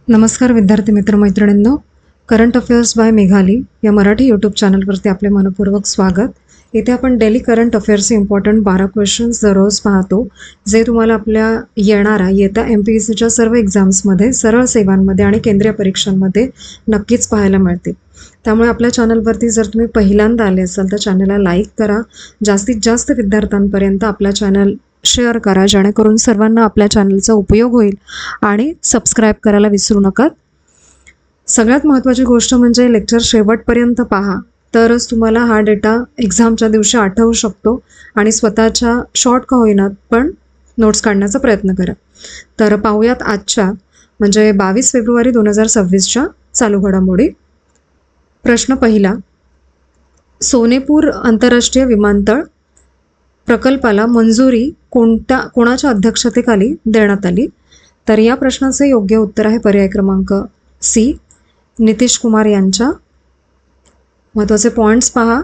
नमस्कार विद्यार्थी मित्र मैत्रिणींनो, करंट अफेअर्स बाय मेघाली या मराठी यूट्यूब चॅनलवरती आपले मनपूर्वक स्वागत. इथे आपण डेली करंट अफेअर्सचे इम्पॉर्टंट 12 क्वेश्चन्स दररोज पाहतो, जे तुम्हाला आपल्या येत्या MPSCच्या सर्व एक्झाम्समध्ये, सरळ सेवांमध्ये आणि केंद्रीय परीक्षांमध्ये नक्कीच पाहायला मिळतील. त्यामुळे आपल्या चॅनलवरती जर तुम्ही पहिल्यांदा आले असाल तर चॅनलला लाईक करा, जास्तीत जास्त विद्यार्थ्यांपर्यंत आपला चॅनल शेअर करा, जेणेकरून सर्वांना आपल्या चॅनलचा उपयोग होईल, आणि सबस्क्राईब करायला विसरू नका. सगळ्यात महत्त्वाची गोष्ट म्हणजे लेक्चर शेवटपर्यंत पहा, तरच तुम्हाला हा डेटा एक्झामच्या दिवशी आठवू शकतो आणि स्वतःच्या शॉर्ट का होईनात पण नोट्स काढण्याचा प्रयत्न करा. तर पाहूयात आजच्या म्हणजे 22 फेब्रुवारी 2026च्या चालू घडामोडी. प्रश्न पहिला, सोनेपूर आंतरराष्ट्रीय विमानतळ प्रकल्पाला मंजुरी कोणाच्या अध्यक्षतेखाली देण्यात आली? तर या प्रश्नाचे योग्य उत्तर आहे पर्याय क्रमांक सी, नितीश कुमार यांच्या. महत्त्वाचे पॉइंट्स पहा.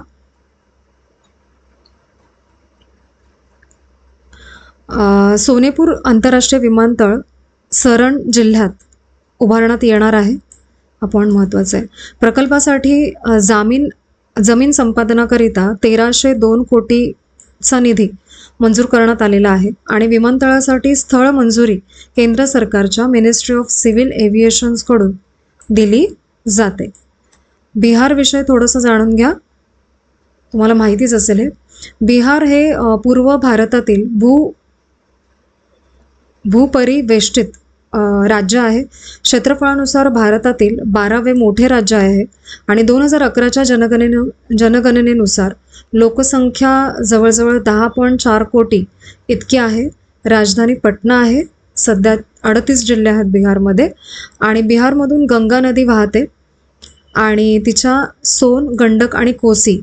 सोनेपूर आंतरराष्ट्रीय विमानतळ सरण जिल्ह्यात उभारण्यात येणार आहे. हा पॉइंट महत्त्वाचा आहे. प्रकल्पासाठी जमीन संपादनाकरिता 1302 कोटीचा निधी मंजूर करण्यात आलेला आहे आणि विमानतळासाठी स्थळ मंजुरी केंद्र सरकारच्या मिनिस्ट्री ऑफ सिव्हिल एव्हिएशन्सकडून दिली जाते. बिहार विषय थोडंसं जाणून घ्या, तुम्हाला माहितीच असेल हे. बिहार हे पूर्व भारतातील भूपरिवेष्टित राज्य आहे. क्षेत्रफळानुसार भारतातील 12वे मोठे राज्य आहे आणि 2011च्या जनगणनेनुसार लोकसंख्या जवळजवळ 10.4 कोटी इतकी आहे. राजधानी पटना आहे. सध्या 38 जिल्हे आहेत बिहारमध्ये आणि बिहारमधून गंगा नदी वाहते आणि तिच्या सोन, गंडक आणि कोसी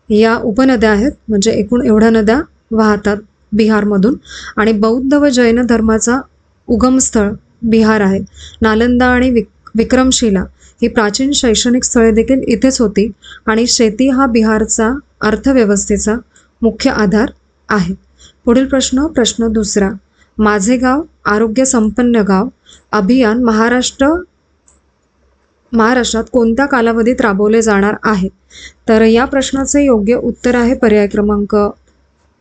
या उपनद्या आहेत. म्हणजे एकूण एवढ्या नद्या वाहतात बिहारमधून. आणि बौद्ध व जैन धर्माचा उगमस्थळ बिहार आहे. नालंदा आणि विक्रमशिला ही प्राचीन शैक्षणिक स्थळे देखील इथेच होती आणि शेती हा बिहारचा अर्थव्यवस्थेचा मुख्य आधार आहे. पुढील प्रश्न दुसरा, माझे गाव आरोग्य संपन्न गाव अभियान महाराष्ट्रात कोणत्या कालावधीत राबवले जाणार आहे? तर या प्रश्नाचे योग्य उत्तर आहे पर्याय क्रमांक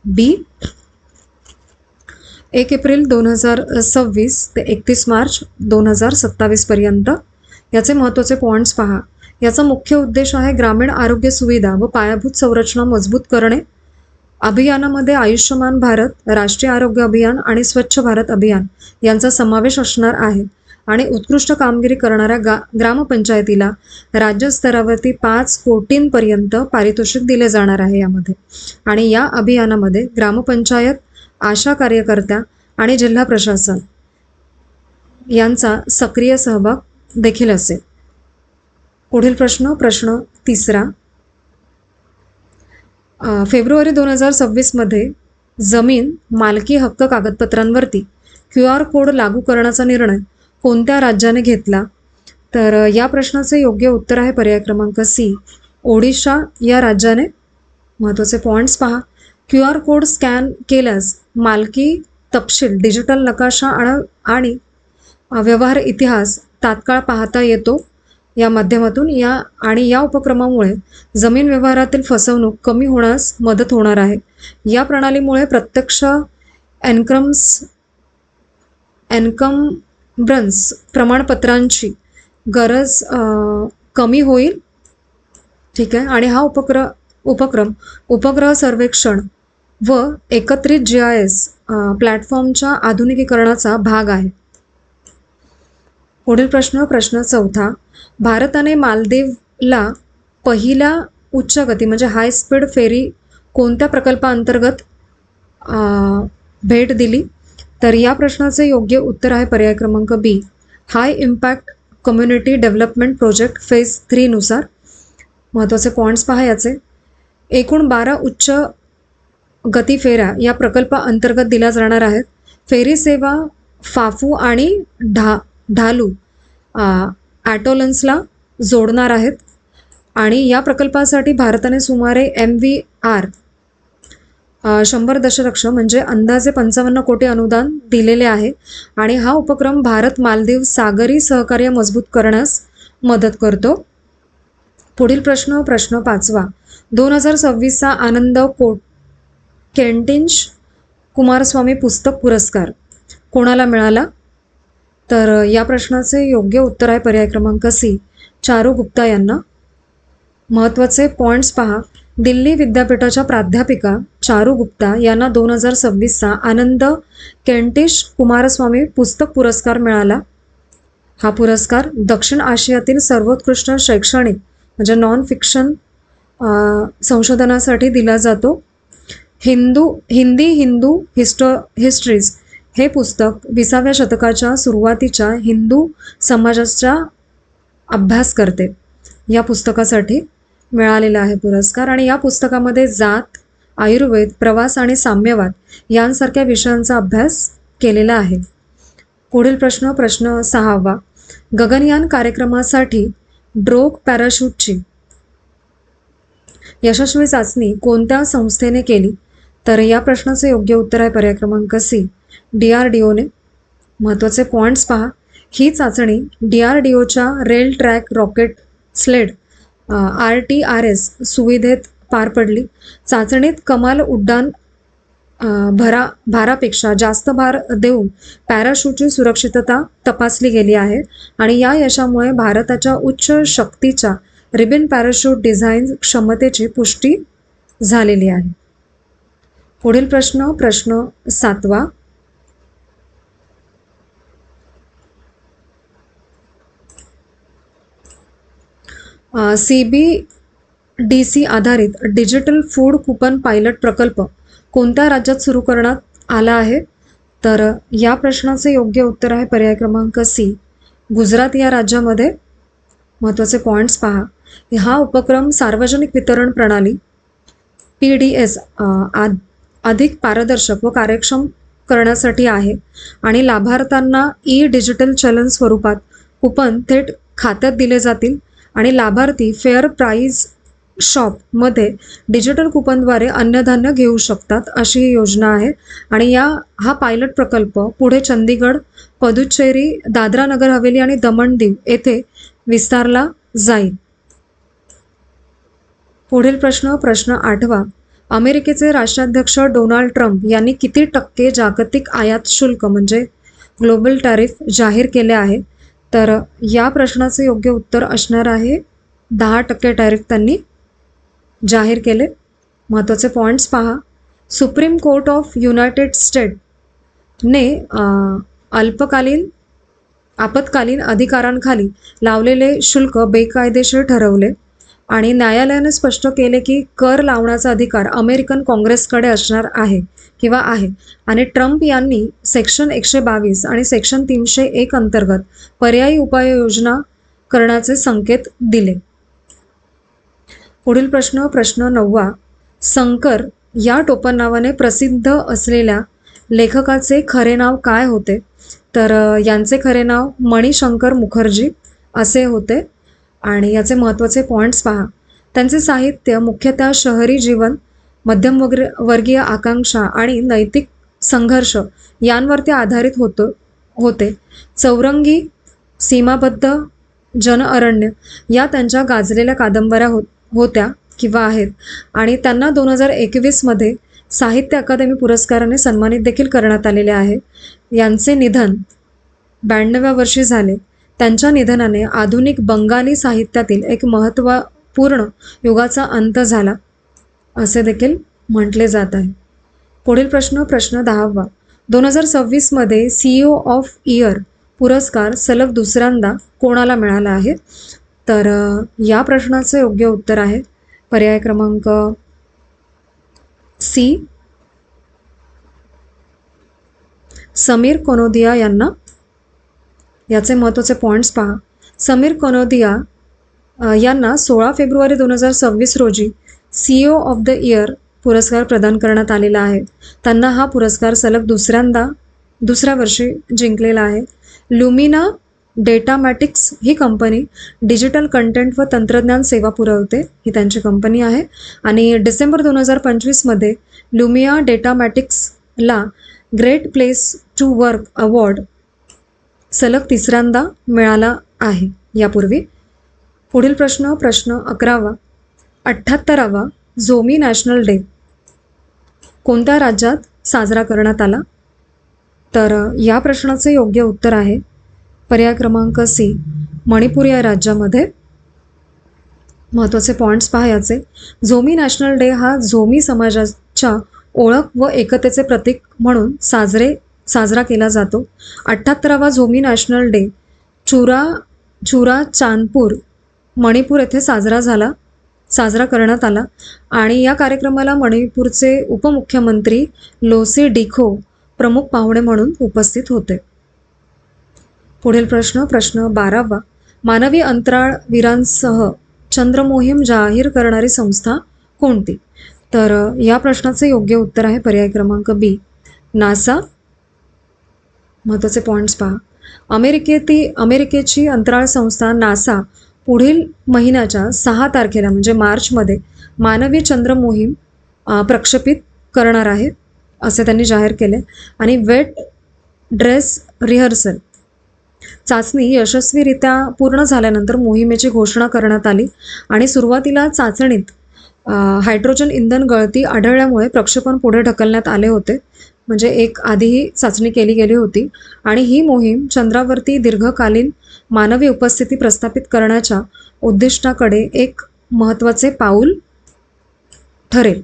बी, 1 एप्रिल 2026 ते 31 मार्च 2027 पर्यंत. याचे महत्त्वाचे पॉइंट्स पहा. याचा मुख्य उद्देश आहे ग्रामीण आरोग्य सुविधा व पायाभूत संरचना मजबूत करणे. अभियानामध्ये आयुष्यमान भारत, राष्ट्रीय आरोग्य अभियान आणि स्वच्छ भारत अभियान यांचा समावेश असणार आहे आणि उत्कृष्ट कामगिरी करणाऱ्या ग्रामपंचायतीला राज्यस्तरावरती 5 कोटींपर्यंत पारितोषिक दिले जाणार आहे यामध्ये. आणि या अभियानामध्ये ग्रामपंचायत, आशा कार्यकर्त्या आणि जिल्हा प्रशासन यांचा सक्रिय सहभाग देखील असेल. पुढील प्रश्न तिसरा, फेब्रुवारी 2026 मध्ये जमीन मालकी हक्क कागदपत्रांवरती QR कोड लागू करण्याचा निर्णय कोणत्या राज्याने घेतला? तर या प्रश्नाचे योग्य उत्तर आहे पर्याय क्रमांक सी, ओडिशा या राज्याने. महत्त्वाचे पॉइंट्स पहा. QR कोड स्कॅन केल्यास मालकी तपशील, डिजिटल नकाशा आणि व्यवहार इतिहास तात्काळ पाहता येतो या माध्यमातून. या उपक्रमामुळे जमीन व्यवहारातील फसवणूक कमी होण्यास मदत होणार आहे. या प्रणालीमुळे प्रत्यक्ष एन्कम्ब्रन्स प्रमाणपत्रांची गरज कमी होईल. ठीक आहे. आणि हा उपक्रम उपग्रह सर्वेक्षण व एकत्रित GIS प्लॅटफॉर्मच्या आधुनिकीकरणाचा भाग आहे. पुढील प्रश्न चौथा, भारताने मालदीवला पहिला उच्च गती म्हणजे हाय स्पीड फेरी कोणत्या प्रकल्पाअंतर्गत भेट दिली? तर या प्रश्नाचे योग्य उत्तर आहे पर्याय क्रमांक B, high impact community development project phase 3 नुसार. महत्त्वाचे पॉइंट्स पहा याचे. एकूण 12 उच्च गती फेऱ्या या प्रकल्पाअंतर्गत दिल्या जाणार आहेत. फेरी सेवा फाफू आणि ढालू ॲटोलन्सला जोडणार आहेत आणि या प्रकल्पासाठी भारताने सुमारे MVR 100 दशलक्ष म्हणजे अंदाजे 55 कोटी अनुदान दिलेले आहे आणि हा उपक्रम भारत मालदीव सागरी सहकार्य मजबूत करण्यास मदत करतो. पुढील प्रश्न 5वा. 2026चा आनंद केंटिंच कुमारस्वामी पुस्तक पुरस्कार कोणाला मिळाला? तर या प्रश्नाचे योग्य उत्तर आहे पर्याय क्रमांक सी, चारू गुप्ता यांना. महत्त्वाचे पॉईंट्स पहा. दिल्ली विद्यापीठाच्या प्राध्यापिका चारू गुप्ता यांना 2026चा आनंद केंटिश कुमारस्वामी पुस्तक पुरस्कार मिळाला. हा पुरस्कार दक्षिण आशियातील सर्वोत्कृष्ट शैक्षणिक म्हणजे नॉन फिक्शन संशोधनासाठी दिला जातो. हिंदी हिस्ट्रीज हे पुस्तक 20व्या शतकाच्या सुरुवातीच्या हिंदू समाजाचा अभ्यास करते. या पुस्तकासाठी मिळालेला आहे पुरस्कार आणि या पुस्तकामध्ये जात, आयुर्वेद, प्रवास आणि साम्यवाद यांसारख्या विषयांचा अभ्यास केलेला आहे. पुढील प्रश्न 6वा. गगनयान कार्यक्रमासाठी ड्रोग पॅराशूटची यशस्वी चाचणी कोणत्या संस्थेने केली? तर या प्रश्नाचे योग्य उत्तर आहे पर्याय क्रमांक सी, DRDOने. महत्त्वाचे पॉईंट्स पहा. ही चाचणी DRDOच्या rail track rocket sled RTRS सुविधेत पार पडली. चाचणीत कमाल उड्डाण भारापेक्षा जास्त भार देऊन पॅराशूटची सुरक्षितता तपासली गेली आहे आणि या यशामुळे भारताच्या उच्च शक्तीच्या रिबन पॅराशूट डिझाईन क्षमतेची पुष्टी झालेली आहे. पुढील प्रश्न 7वा. CBDC आधारित डिजिटल फूड कुपन पायलट प्रकल्प कोणत्या राज्यात सुरू करण्यात आला आहे? तर या प्रश्नाचे योग्य उत्तर आहे पर्याय क्रमांक सी, गुजरात या राज्यामध्ये. महत्त्वाचे पॉईंट्स पहा. हा उपक्रम सार्वजनिक वितरण प्रणाली PDS अधिक पारदर्शक व कार्यक्षम करण्यासाठी आहे आणि लाभार्थ्यांना डिजिटल चलन स्वरूपात कुपन थेट खात्यात दिले जातील आणि लाभार्थी फेअर प्राईज शॉपमध्ये डिजिटल कुपनद्वारे अन्नधान्य घेऊ शकतात अशी ही योजना आहे आणि हा पायलट प्रकल्प पुढे चंदीगड, पुदुच्चेरी, दादरा नगर हवेली आणि दमण दीव येथे विस्तारला जाईल. पुढील प्रश्न 8वा. अमेरिकेचे राष्ट्राध्यक्ष डोनाल्ड ट्रम्प यांनी किती टक्के जागतिक आयात शुल्क म्हणजे ग्लोबल टॅरिफ जाहीर केले आहे? तर या प्रश्नाचे योग्य उत्तर असणार आहे 10% टॅरिफ त्यांनी जाहीर केले. महत्त्वाचे पॉईंट्स पहा. सुप्रीम कोर्ट ऑफ युनायटेड स्टेटने आपत्कालीन अधिकारांखाली लावलेले शुल्क बेकायदेशीर ठरवले आणि न्यायालयाने स्पष्ट केले की कर लावण्याचा अधिकार अमेरिकन काँग्रेसकडे असणार आहे किंवा आहे आणि ट्रम्प यांनी सेक्शन 122 आणि सेक्शन 301 अंतर्गत पर्यायी उपाययोजना करण्याचे संकेत दिले. पुढील प्रश्न 9वा. शंकर या टोपण नावाने प्रसिद्ध असलेल्या लेखकाचे खरे नाव काय होते? तर यांचे खरे नाव मणिशंकर मुखर्जी असे होते आणि याचे महत्त्वाचे पॉईंट्स पहा. त्यांचे साहित्य मुख्यतः शहरी जीवन, मध्यमवर्गीय आकांक्षा आणि नैतिक संघर्ष यांवरती आधारित होते. चौरंगी, सीमाबद्ध, जन अरण्य या त्यांच्या गाजलेल्या कादंबऱ्या होत्या किंवा आहेत आणि त्यांना 2021मध्ये साहित्य अकादमी पुरस्काराने सन्मानित देखील करण्यात आलेले आहे. यांचे निधन 92व्या वर्षी झाले. त्यांच्या निधनाने आधुनिक बंगाली साहित्यातील एक महत्त्वपूर्ण युगाचा अंत झाला असे देखील म्हटले जात आहे. पुढील प्रश्न 10वा. 2026मध्ये CEO ऑफ इयर पुरस्कार सलग दुसऱ्यांदा कोणाला मिळाला आहे? तर या प्रश्नाचे योग्य उत्तर आहे पर्याय क्रमांक सी, समीर कनोदिया यांना. याचे महत्त्वाचे पॉईंट्स पहा. समीर कनोदिया यांना 16 फेब्रुवारी 2026 रोजी CEO ऑफ द इयर पुरस्कार प्रदान करण्यात आलेला आहे. त्यांना हा पुरस्कार सलग दुसऱ्या वर्षी जिंकलेला आहे. लुमिना डेटामॅटिक्स ही कंपनी डिजिटल कंटेंट व तंत्रज्ञान सेवा पुरवते, ही त्यांची कंपनी आहे. आणि डिसेंबर 2025मध्ये लुमिया डेटामॅटिक्सला great place to work award सलग तिसऱ्यांदा मिळाला आहे यापूर्वी. पुढील प्रश्न 11वा. 78वा झोमी नॅशनल डे कोणत्या राज्यात साजरा करण्यात आला? तर या प्रश्नाचे योग्य उत्तर आहे पर्याय क्रमांक सी, मणिपूर या राज्यामध्ये. महत्त्वाचे पॉईंट्स पहा याचे. झोमी नॅशनल डे हा झोमी समाजाच्या ओळख व एकतेचे प्रतीक म्हणून साजरा केला जातो. 78वा झोमी नॅशनल डे चुराचांदपूर मणिपूर येथे साजरा करण्यात आला आणि या कार्यक्रमाला मणिपूरचे उपमुख्यमंत्री लोसी डिखो प्रमुख पाहुणे म्हणून उपस्थित होते. पुढील प्रश्न 12वा. मानवी अंतराळवीरांसह चंद्रमोहीम जाहीर करणारी संस्था कोणती? तर या प्रश्नाचे योग्य उत्तर आहे पर्याय क्रमांक बी, नासा. महत्त्वाचे पॉईंट्स पहा. अमेरिकेची अंतराळ संस्था नासा पुढील महिन्याच्या 6 तारखेला म्हणजे मार्चमध्ये मानवी चंद्र मोहीम प्रक्षेपित करणार आहे असे त्यांनी जाहीर केले. आणि वेट ड्रेस रिहर्सल चाचणी यशस्वीरित्या पूर्ण झाल्यानंतर मोहिमेची घोषणा करण्यात आली आणि सुरुवातीला चाचणीत हायड्रोजन इंधन गळती आढळल्यामुळे प्रक्षेपण पुढे ढकलण्यात आले होते. म्हणजे एक आधीही चाचणी केली गेली होती आणि ही मोहीम चंद्रावरती दीर्घकालीन मानवी उपस्थिती प्रस्थापित करण्याच्या उद्दिष्टाकडे एक महत्त्वाचे पाऊल ठरेल.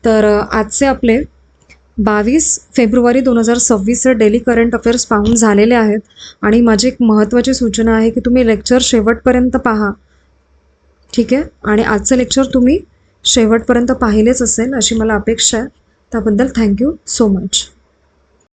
तर आजचे आपले 22 फेब्रुवारी 2026 डेली करंट अफेअर्स पाहून झालेले आहेत आणि माझी एक महत्त्वाची सूचना आहे की तुम्ही लेक्चर शेवटपर्यंत पहा, ठीक आहे. आणि आजचं लेक्चर तुम्ही शेवटपर्यंत पाहिलेच असेल अशी मला अपेक्षा आहे. त्याबद्दल थँक्यू सो मच.